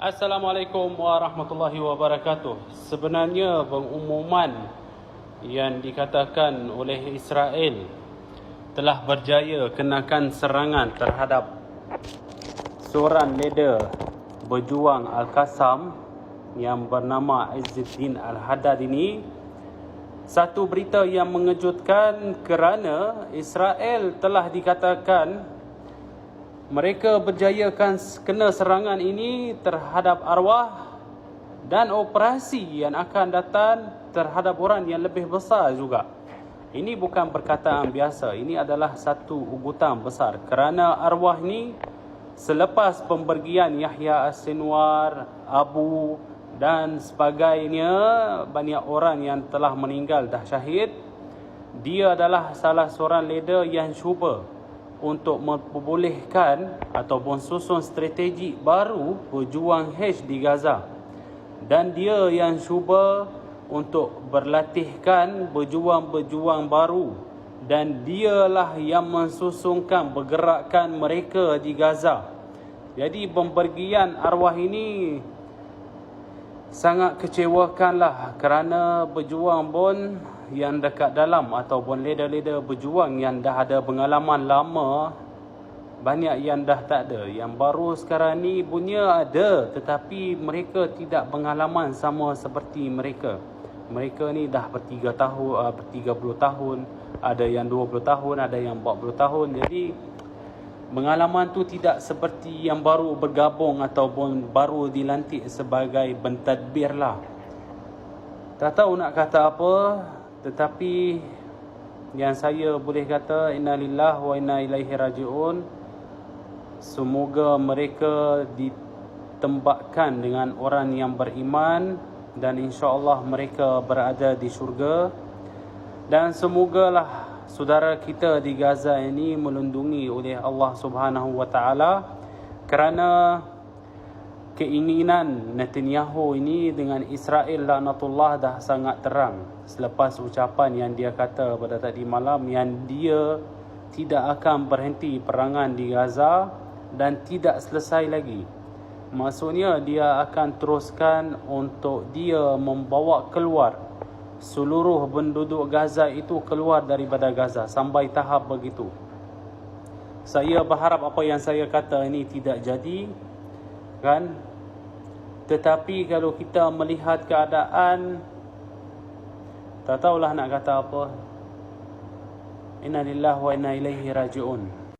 Assalamualaikum warahmatullahi wabarakatuh. Sebenarnya pengumuman yang dikatakan oleh Israel telah berjaya kenakan serangan terhadap seorang leader berjuang Al-Qassam yang bernama Izzuddin Al-Haddad ini, satu berita yang mengejutkan kerana Israel telah dikatakan mereka berjaya kena serangan ini terhadap arwah dan operasi yang akan datang terhadap orang yang lebih besar juga. Ini bukan perkataan biasa, ini adalah satu ugutan besar kerana arwah ni selepas pembergian Yahya As-Sinwar, Abu dan sebagainya, banyak orang yang telah meninggal dah syahid. Dia adalah salah seorang leader yang cuba untuk memperbolehkan ataupun susun strategi baru berjuang H di Gaza. Dan dia yang cuba untuk berlatihkan berjuang-berjuang baru. Dan dialah yang mensusunkan pergerakan mereka di Gaza. Jadi pembergian arwah ini sangat kecewakanlah kerana berjuang pun yang dekat dalam ataupun leader-leader berjuang yang dah ada pengalaman lama, banyak yang dah tak ada. Yang baru sekarang ni punya ada, tetapi mereka tidak pengalaman sama seperti mereka. Mereka ni dah ber-30 tahun, ada yang 20 tahun, ada yang 40 tahun. Jadi pengalaman tu tidak seperti yang baru bergabung ataupun baru dilantik sebagai pentadbir lah. Tak tahu nak kata apa, tetapi yang saya boleh kata, innalillah wa inna ilaihi raji'un. Semoga mereka ditempatkan dengan orang yang beriman dan insya-Allah mereka berada di syurga. Dan semogalah saudara kita di Gaza ini melindungi oleh Allah Subhanahu wa taala, kerana keinginan Netanyahu ini dengan Israel laknatullah dah sangat terang selepas ucapan yang dia kata pada tadi malam yang dia tidak akan berhenti perangan di Gaza dan tidak selesai lagi. Maksudnya dia akan teruskan untuk dia membawa keluar seluruh penduduk Gaza itu keluar daripada Gaza sampai tahap begitu. Saya berharap apa yang saya kata ini tidak jadi, kan? Tetapi kalau kita melihat keadaan, tak tahulah nak kata apa. Inna lillahi wa inna ilaihi raji'un.